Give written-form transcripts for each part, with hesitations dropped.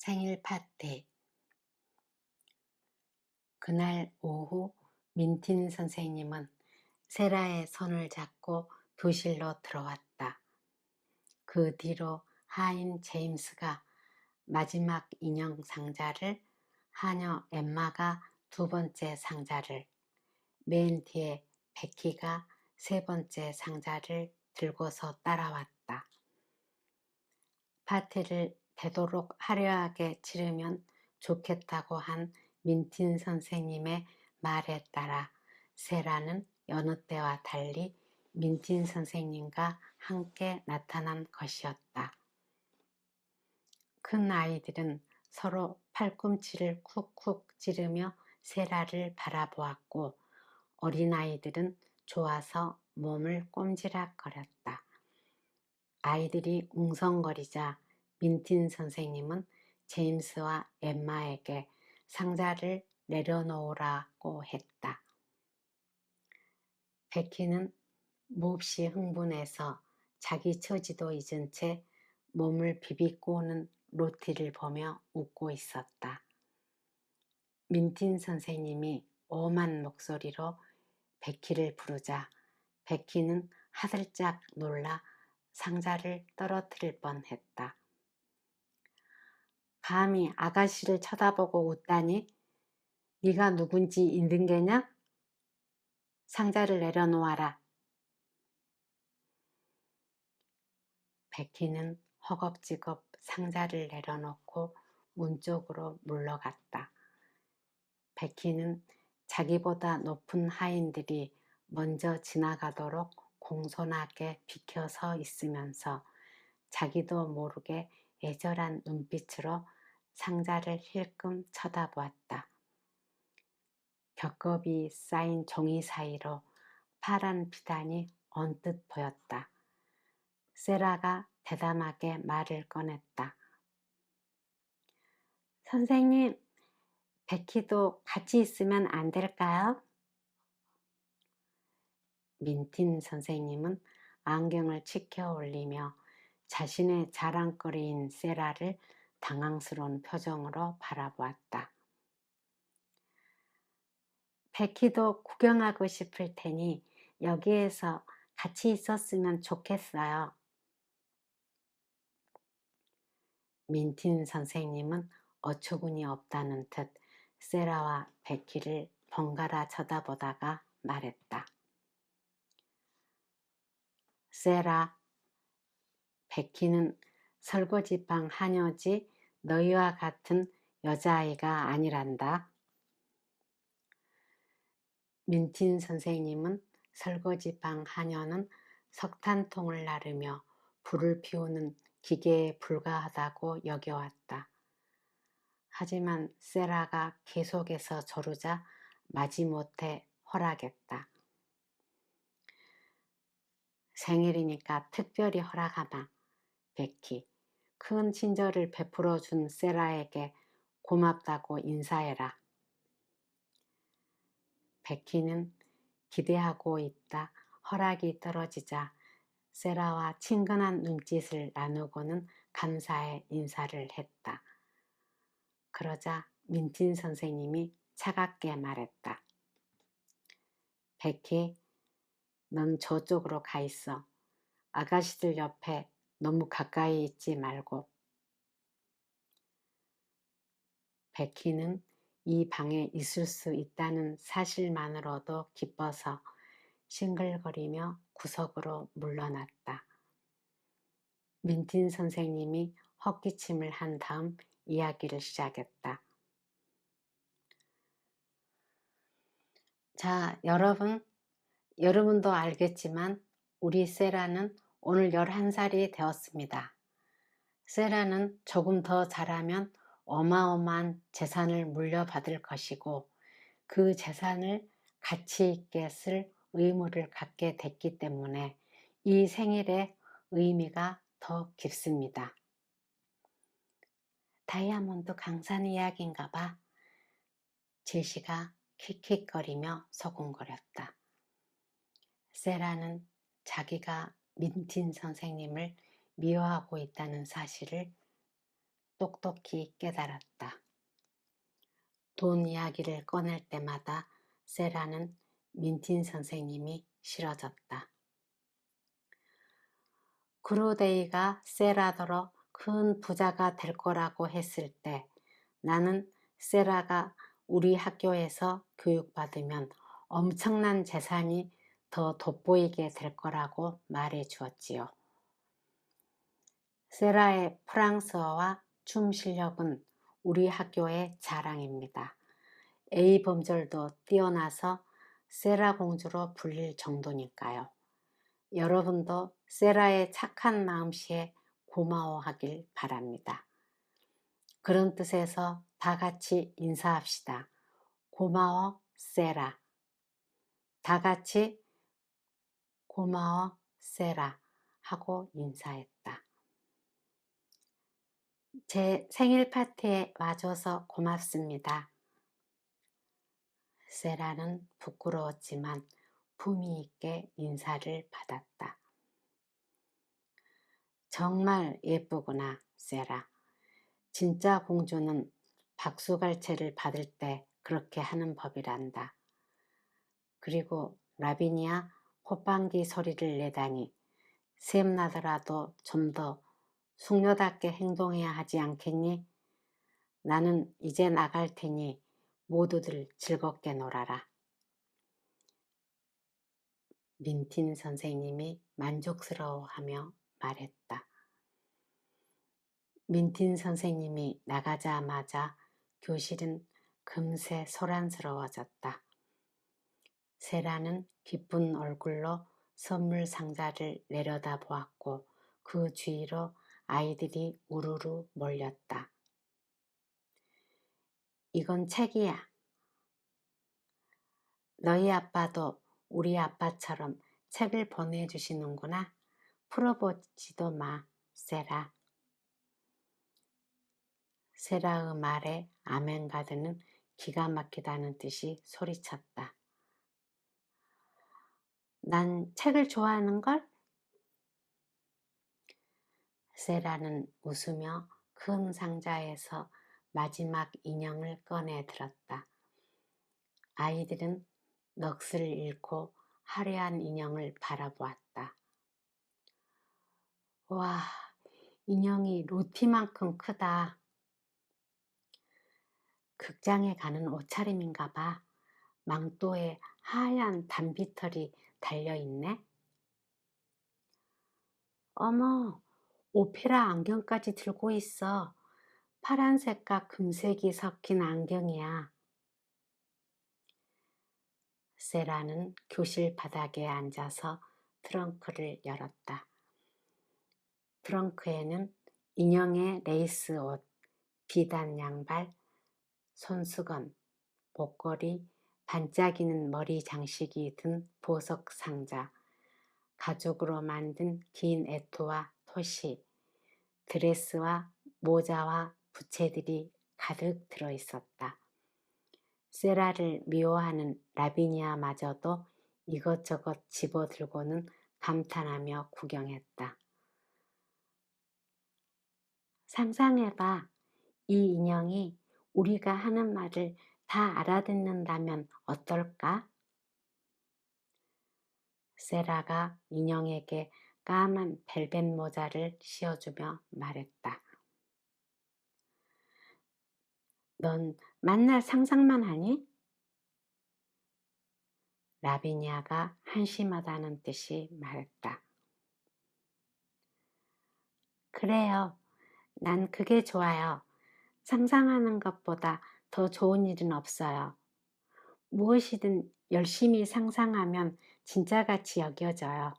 생일 파티. 그날 오후 민틴 선생님은 세라의 손을 잡고 교실로 들어왔다. 그 뒤로 하인 제임스가 마지막 인형 상자를, 하녀 엠마가 두 번째 상자를, 맨 뒤에 베키가 세 번째 상자를 들고서 따라왔다. 파티를 되도록 화려하게 치르면 좋겠다고 한 민틴 선생님의 말에 따라 세라는 여느 때와 달리 민틴 선생님과 함께 나타난 것이었다. 큰 아이들은 서로 팔꿈치를 쿡쿡 찌르며 세라를 바라보았고 어린아이들은 좋아서 몸을 꼼지락거렸다. 아이들이 웅성거리자 민틴 선생님은 제임스와 엠마에게 상자를 내려놓으라고 했다. 베키는 몹시 흥분해서 자기 처지도 잊은 채 몸을 비비꼬는 로티를 보며 웃고 있었다. 민틴 선생님이 엄한 목소리로 베키를 부르자 베키는 하들짝 놀라 상자를 떨어뜨릴 뻔했다. 감히 아가씨를 쳐다보고 웃다니? 네가 누군지 있는 게냐? 상자를 내려놓아라. 베키는 허겁지겁 상자를 내려놓고 문 쪽으로 물러갔다. 베키는 자기보다 높은 하인들이 먼저 지나가도록 공손하게 비켜서 있으면서 자기도 모르게 애절한 눈빛으로 상자를 힐끔 쳐다보았다. 겹겹이 쌓인 종이 사이로 파란 비단이 언뜻 보였다. 세라가 대담하게 말을 꺼냈다. 선생님, 베키도 같이 있으면 안 될까요? 민틴 선생님은 안경을 치켜 올리며 자신의 자랑거리인 세라를 당황스러운 표정으로 바라보았다. 베키도 구경하고 싶을 테니 여기에서 같이 있었으면 좋겠어요. 민틴 선생님은 어처구니 없다는 듯 세라와 베키를 번갈아 쳐다보다가 말했다. 세라, 베키는 설거지방 하녀지 너희와 같은 여자아이가 아니란다. 민틴 선생님은 설거지방 하녀는 석탄통을 나르며 불을 피우는 기계에 불과하다고 여겨왔다. 하지만 세라가 계속해서 조르자 마지못해 허락했다. 생일이니까 특별히 허락하마. 베키, 큰 친절을 베풀어 준 세라에게 고맙다고 인사해라. 베키는 기대하고 있다 허락이 떨어지자 세라와 친근한 눈짓을 나누고는 감사의 인사를 했다. 그러자 민틴 선생님이 차갑게 말했다. 베키, 넌 저쪽으로 가 있어. 아가씨들 옆에 너무 가까이 있지 말고. 베키는 이 방에 있을 수 있다는 사실만으로도 기뻐서 싱글거리며 구석으로 물러났다. 민틴 선생님이 헛기침을 한 다음 이야기를 시작했다. 자, 여러분도 알겠지만 우리 세라는 오늘 11살이 되었습니다. 세라는 조금 더 자라면 어마어마한 재산을 물려받을 것이고 그 재산을 가치 있게 쓸 의무를 갖게 됐기 때문에 이 생일의 의미가 더 깊습니다. 다이아몬드 강산 이야기인가 봐. 제시가 킥킥거리며 소곤거렸다. 세라는 자기가 민틴 선생님을 미워하고 있다는 사실을 똑똑히 깨달았다. 돈 이야기를 꺼낼 때마다 세라는 민틴 선생님이 싫어졌다. 그루데이가 세라더러 큰 부자가 될 거라고 했을 때 나는 세라가 우리 학교에서 교육받으면 엄청난 재산이 더 돋보이게 될 거라고 말해 주었지요. 세라의 프랑스어와 춤 실력은 우리 학교의 자랑입니다. A 범절도 뛰어나서 세라 공주로 불릴 정도니까요. 여러분도 세라의 착한 마음씨에 고마워하길 바랍니다. 그런 뜻에서 다 같이 인사합시다. 고마워 세라. 다 같이 고마워 세라 하고 인사했다. 제 생일 파티에 와줘서 고맙습니다. 세라는 부끄러웠지만 품위 있게 인사를 받았다. 정말 예쁘구나, 세라. 진짜 공주는 박수갈채를 받을 때 그렇게 하는 법이란다. 그리고 라비니아 콧방귀 소리를 내다니 샘나더라도 좀 더 숙녀답게 행동해야 하지 않겠니? 나는 이제 나갈 테니 모두들 즐겁게 놀아라. 민틴 선생님이 만족스러워하며 말했다. 민틴 선생님이 나가자마자 교실은 금세 소란스러워졌다. 세라는 기쁜 얼굴로 선물 상자를 내려다보았고 그 주위로 아이들이 우르르 몰렸다. 이건 책이야. 너희 아빠도 우리 아빠처럼 책을 보내주시는구나. 풀어보지도 마, 세라. 세라의 말에 아멘가드는 기가 막히다는 듯이 소리쳤다. 난 책을 좋아하는걸? 세라는 웃으며 큰 상자에서 마지막 인형을 꺼내 들었다. 아이들은 넋을 잃고 화려한 인형을 바라보았다. 와, 인형이 로티만큼 크다. 극장에 가는 옷차림인가 봐. 망토에 하얀 단비털이 달려있네. 어머, 오페라 안경까지 들고 있어. 파란색과 금색이 섞인 안경이야. 세라는 교실 바닥에 앉아서 트렁크를 열었다. 트렁크에는 인형의 레이스 옷, 비단 양발, 손수건, 목걸이, 반짝이는 머리 장식이 든 보석 상자, 가죽으로 만든 긴 애토와 토시, 드레스와 모자와 부채들이 가득 들어있었다. 세라를 미워하는 라비니아마저도 이것저것 집어들고는 감탄하며 구경했다. 상상해봐. 이 인형이 우리가 하는 말을 다 알아듣는다면 어떨까? 세라가 인형에게 까만 벨벳 모자를 씌워주며 말했다. 넌 맨날 상상만 하니? 라비니아가 한심하다는 듯이 말했다. 그래요. 난 그게 좋아요. 상상하는 것보다 더 좋은 일은 없어요. 무엇이든 열심히 상상하면 진짜같이 여겨져요.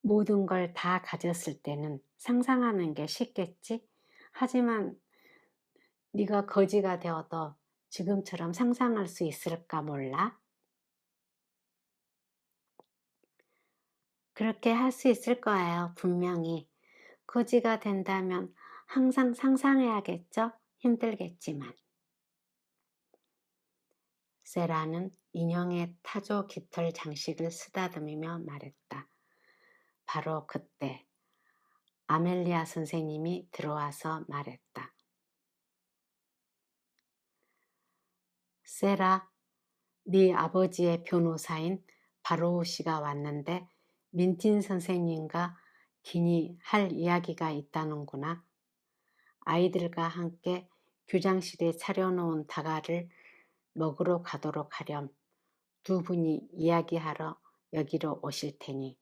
모든 걸 다 가졌을 때는 상상하는 게 쉽겠지? 하지만 네가 거지가 되어도 지금처럼 상상할 수 있을까 몰라? 그렇게 할 수 있을 거예요, 분명히. 거지가 된다면 항상 상상해야겠죠? 힘들겠지만. 세라는 인형의 타조 깃털 장식을 쓰다듬으며 말했다. 바로 그때 아멜리아 선생님이 들어와서 말했다. 세라, 네 아버지의 변호사인 바로우 씨가 왔는데 민틴 선생님과 긴히 할 이야기가 있다는구나. 아이들과 함께 교장실에 차려놓은 다가를 먹으러 가도록 하렴. 두 분이 이야기하러 여기로 오실 테니.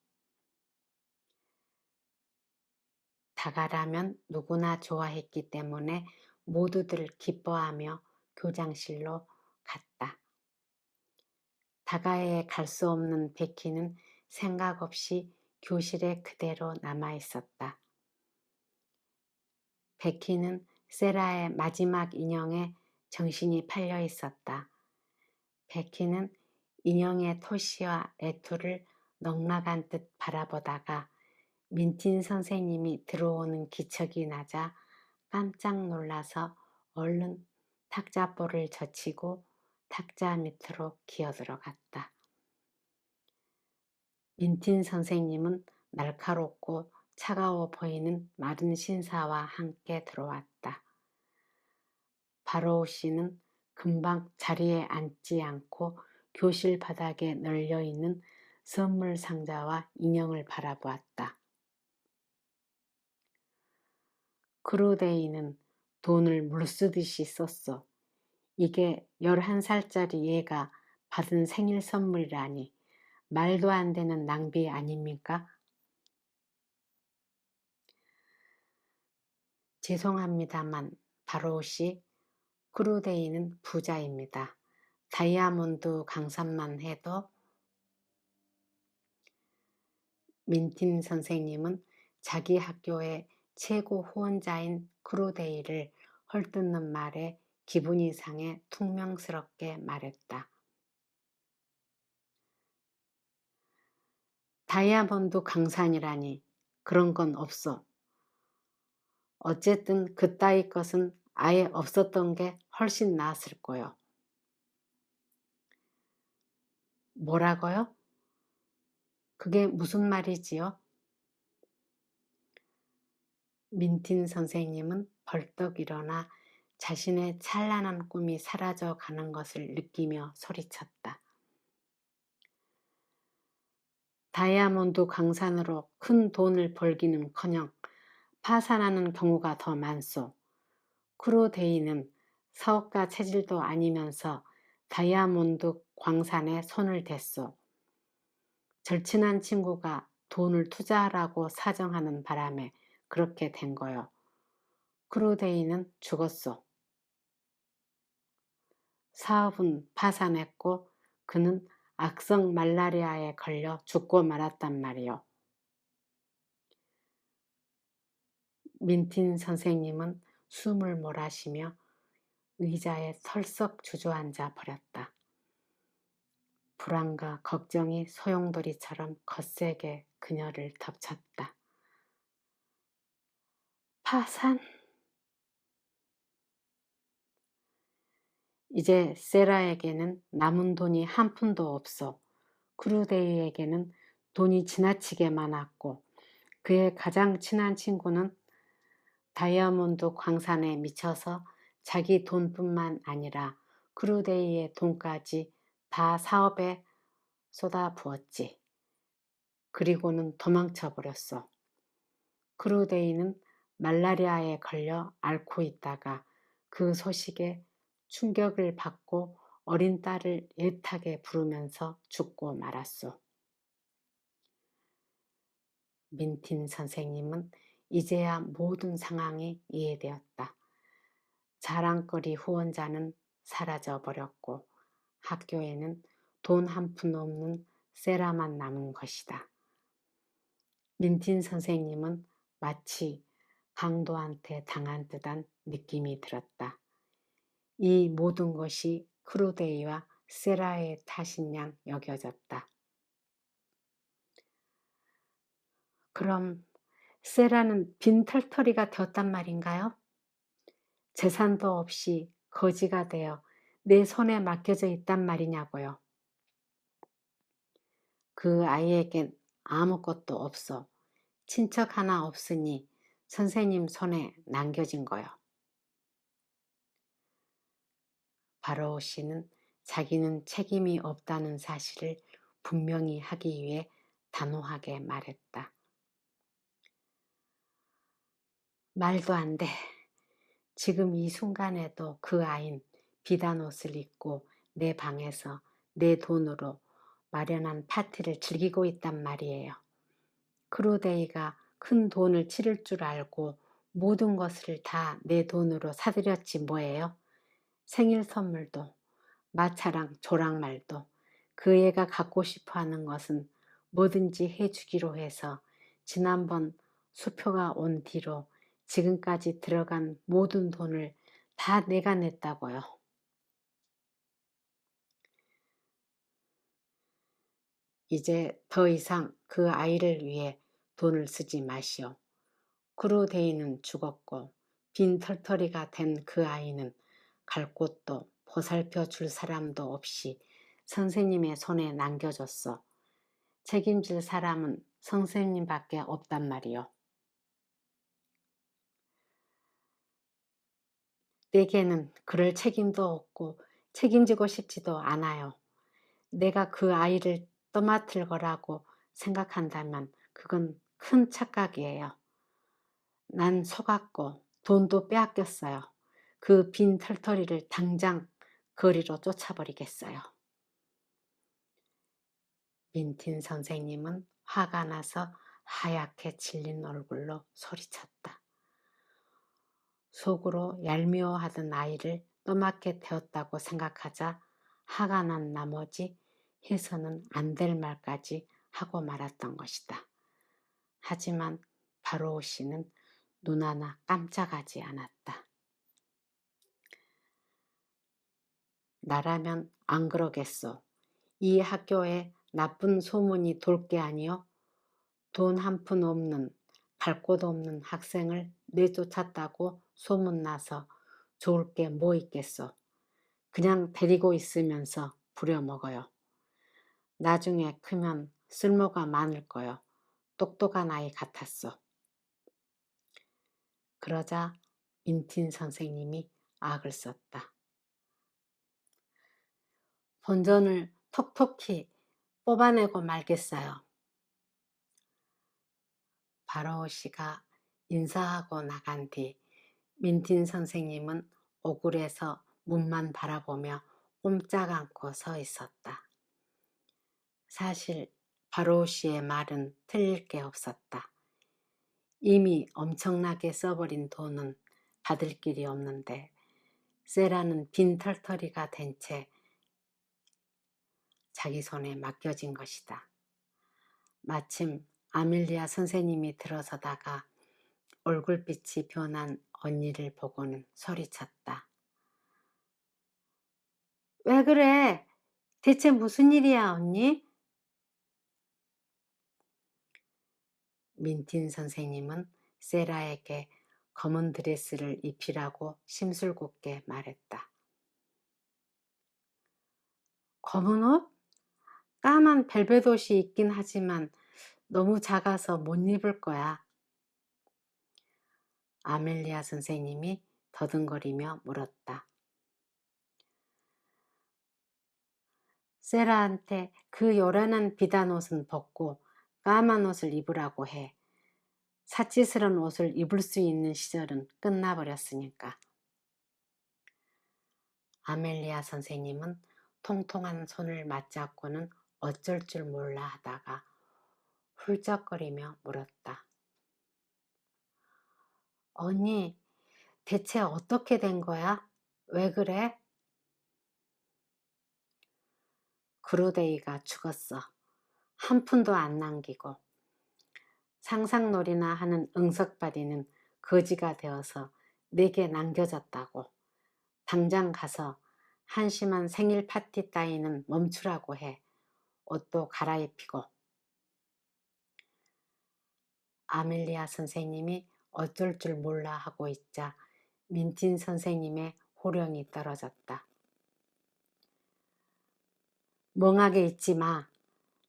다가라면 누구나 좋아했기 때문에 모두들 기뻐하며 교장실로 갔다. 다가에 갈 수 없는 베키는 생각 없이 교실에 그대로 남아 있었다. 베키는 세라의 마지막 인형에 정신이 팔려 있었다. 베키는 인형의 토시와 애투를 넉나간 듯 바라보다가 민틴 선생님이 들어오는 기척이 나자 깜짝 놀라서 얼른 탁자볼을 젖히고 탁자 밑으로 기어들어갔다. 민틴 선생님은 날카롭고 차가워 보이는 마른 신사와 함께 들어왔다. 바로우 씨는 금방 자리에 앉지 않고 교실 바닥에 널려있는 선물 상자와 인형을 바라보았다. 크루데이는 돈을 물쓰듯이 썼어. 이게 11살짜리 얘가 받은 생일 선물이라니 말도 안 되는 낭비 아닙니까? 죄송합니다만 바로우 씨, 크루데이는 부자입니다. 다이아몬드 강산만 해도. 민틴 선생님은 자기 학교의 최고 후원자인 크루데이를 헐뜯는 말에 기분이 상해 퉁명스럽게 말했다. 다이아몬드 강산이라니 그런 건 없어. 어쨌든 그따위 것은 아예 없었던 게 훨씬 나았을 거요. 뭐라고요? 그게 무슨 말이지요? 민틴 선생님은 벌떡 일어나 자신의 찬란한 꿈이 사라져 가는 것을 느끼며 소리쳤다. 다이아몬드 강산으로 큰 돈을 벌기는커녕 파산하는 경우가 더 많소. 크루데이는 사업가 체질도 아니면서 다이아몬드 광산에 손을 댔소. 절친한 친구가 돈을 투자하라고 사정하는 바람에 그렇게 된 거요. 크루데이는 죽었소. 사업은 파산했고 그는 악성 말라리아에 걸려 죽고 말았단 말이요. 민틴 선생님은 숨을 몰아쉬며 의자에 털썩 주저앉아 버렸다. 불안과 걱정이 소용돌이처럼 거세게 그녀를 덮쳤다. 파산? 이제 세라에게는 남은 돈이 한 푼도 없어. 크루데이에게는 돈이 지나치게 많았고 그의 가장 친한 친구는 다이아몬드 광산에 미쳐서 자기 돈뿐만 아니라 크루데이의 돈까지 다 사업에 쏟아부었지. 그리고는 도망쳐 버렸어. 크루데이는 말라리아에 걸려 앓고 있다가 그 소식에 충격을 받고 어린 딸을 애타게 부르면서 죽고 말았소. 민틴 선생님은 이제야 모든 상황이 이해되었다. 자랑거리 후원자는 사라져 버렸고 학교에는 돈 한 푼 없는 세라만 남은 것이다. 민틴 선생님은 마치 강도한테 당한 듯한 느낌이 들었다. 이 모든 것이 크루데이와 세라의 탓인 양 여겨졌다. 그럼 세라는 빈털터리가 되었단 말인가요? 재산도 없이 거지가 되어 내 손에 맡겨져 있단 말이냐고요. 그 아이에겐 아무것도 없어. 친척 하나 없으니 선생님 손에 남겨진 거요. 바로우 씨는 자기는 책임이 없다는 사실을 분명히 하기 위해 단호하게 말했다. 말도 안 돼. 지금 이 순간에도 그 아인 비단 옷을 입고 내 방에서 내 돈으로 마련한 파티를 즐기고 있단 말이에요. 크루데이가 큰 돈을 치를 줄 알고 모든 것을 다 내 돈으로 사들였지 뭐예요. 생일 선물도 마차랑 조랑말도 그 애가 갖고 싶어 하는 것은 뭐든지 해주기로 해서 지난번 수표가 온 뒤로 지금까지 들어간 모든 돈을 다 내가 냈다고요. 이제 더 이상 그 아이를 위해 돈을 쓰지 마시오. 크루데이는 죽었고 빈 털터리가 된 그 아이는 갈 곳도 보살펴 줄 사람도 없이 선생님의 손에 남겨졌어. 책임질 사람은 선생님밖에 없단 말이요. 내게는 그럴 책임도 없고 책임지고 싶지도 않아요. 내가 그 아이를 떠맡을 거라고 생각한다면 그건 큰 착각이에요. 난 속았고 돈도 빼앗겼어요. 그 빈 털터리를 당장 거리로 쫓아버리겠어요. 민틴 선생님은 화가 나서 하얗게 질린 얼굴로 소리쳤다. 속으로 얄미워하던 아이를 떠맡게 되었다고 생각하자 화가 난 나머지 해서는 안 될 말까지 하고 말았던 것이다. 하지만 바로우 씨는 눈 하나 깜짝하지 않았다. 나라면 안 그러겠소. 이 학교에 나쁜 소문이 돌 게 아니오. 돈 한 푼 없는 갈 곳 없는 학생을 내쫓았다고 소문나서 좋을 게 뭐 있겠소. 그냥 데리고 있으면서 부려먹어요. 나중에 크면 쓸모가 많을 거요. 똑똑한 아이 같았어. 그러자 민틴 선생님이 악을 썼다. 본전을 톡톡히 뽑아내고 말겠어요. 바로우 씨가 인사하고 나간 뒤 민틴 선생님은 오글에서 문만 바라보며 꼼짝 않고 서 있었다. 사실 바로우 씨의 말은 틀릴 게 없었다. 이미 엄청나게 써버린 돈은 받을 길이 없는데 세라는 빈 털터리가 된 채 자기 손에 맡겨진 것이다. 마침 아멜리아 선생님이 들어서다가 얼굴빛이 변한 언니를 보고는 소리쳤다. 왜 그래? 대체 무슨 일이야, 언니? 민틴 선생님은 세라에게 검은 드레스를 입히라고 심술궂게 말했다. 검은 옷? 까만 벨벳 옷이 있긴 하지만 너무 작아서 못 입을 거야. 아멜리아 선생님이 더듬거리며 물었다. 세라한테 그 요란한 비단 옷은 벗고 까만 옷을 입으라고 해. 사치스러운 옷을 입을 수 있는 시절은 끝나버렸으니까. 아멜리아 선생님은 통통한 손을 맞잡고는 어쩔 줄 몰라 하다가 훌쩍거리며 물었다. 언니, 대체 어떻게 된 거야? 왜 그래? 크루데이가 죽었어. 한 푼도 안 남기고. 상상놀이나 하는 응석바디는 거지가 되어서 내게 남겨졌다고. 당장 가서 한심한 생일 파티 따위는 멈추라고 해. 옷도 갈아입히고. 아멜리아 선생님이 어쩔 줄 몰라 하고 있자 민틴 선생님의 호령이 떨어졌다. 멍하게 있지 마.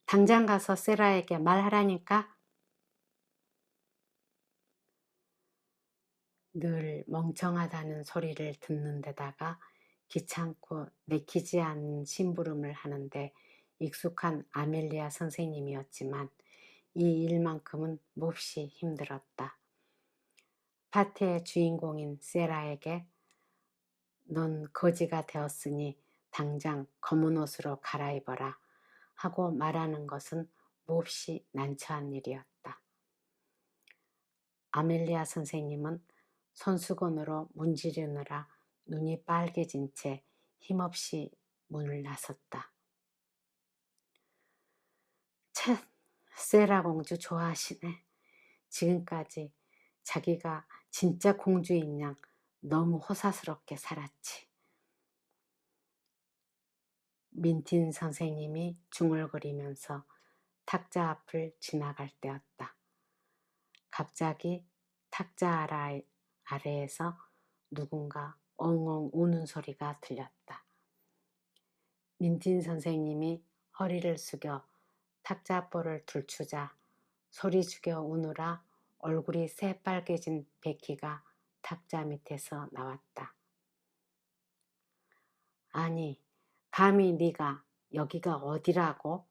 당장 가서 세라에게 말하라니까. 늘 멍청하다는 소리를 듣는 데다가 귀찮고 내키지 않는 심부름을 하는데 익숙한 아멜리아 선생님이었지만 이 일만큼은 몹시 힘들었다. 파티의 주인공인 세라에게 넌 거지가 되었으니 당장 검은 옷으로 갈아입어라 하고 말하는 것은 몹시 난처한 일이었다. 아멜리아 선생님은 손수건으로 문지르느라 눈이 빨개진 채 힘없이 문을 나섰다. 쳇, 세라 공주 좋아하시네. 지금까지 자기가 진짜 공주인 양 너무 호사스럽게 살았지. 민틴 선생님이 중얼거리면서 탁자 앞을 지나갈 때였다. 갑자기 탁자 아래에서 누군가 엉엉 우는 소리가 들렸다. 민틴 선생님이 허리를 숙여 탁자볼을 들추자 소리 죽여 우느라 얼굴이 새빨개진 베키가 탁자 밑에서 나왔다. 아니, 감히 네가 여기가 어디라고?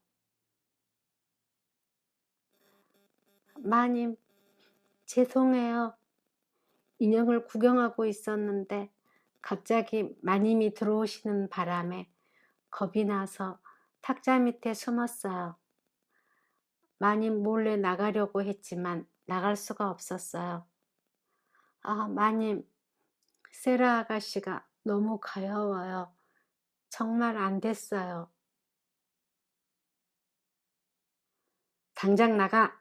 마님, 죄송해요. 인형을 구경하고 있었는데 갑자기 마님이 들어오시는 바람에 겁이 나서 탁자 밑에 숨었어요. 마님 몰래 나가려고 했지만 나갈 수가 없었어요. 아, 마님, 세라 아가씨가 너무 가여워요. 정말 안 됐어요. 당장 나가!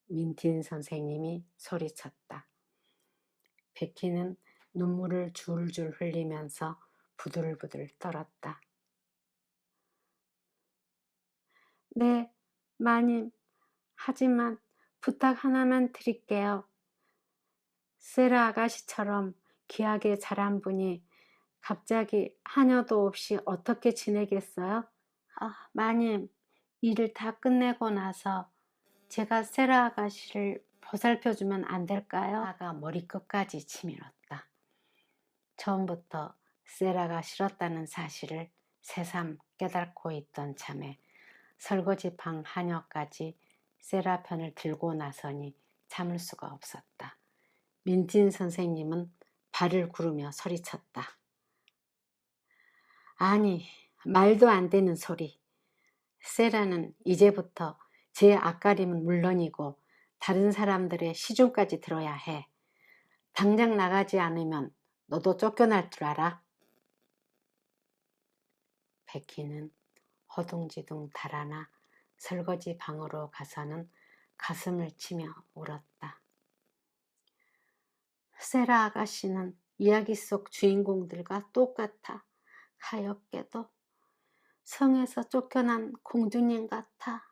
민틴 선생님이 소리쳤다. 베키는 눈물을 줄줄 흘리면서 부들부들 떨었다. 네, 마님. 하지만 부탁 하나만 드릴게요. 세라 아가씨처럼 귀하게 자란 분이 갑자기 하녀도 없이 어떻게 지내겠어요? 아, 마님, 일을 다 끝내고 나서 제가 세라 아가씨를 보살펴주면 안 될까요? 아가 머리끝까지 치밀었다. 처음부터 세라가 싫었다는 사실을 새삼 깨닫고 있던 참에 설거지방 하녀까지 세라 편을 들고 나서니 참을 수가 없었다. 민틴 선생님은 발을 구르며 소리쳤다. 아니, 말도 안 되는 소리. 세라는 이제부터 제 앞가림은 물론이고 다른 사람들의 시중까지 들어야 해. 당장 나가지 않으면 너도 쫓겨날 줄 알아? 베키는 허둥지둥 달아나 설거지 방으로 가서는 가슴을 치며 울었다. 세라 아가씨는 이야기 속 주인공들과 똑같아. 가엾게도 성에서 쫓겨난 공주님 같아.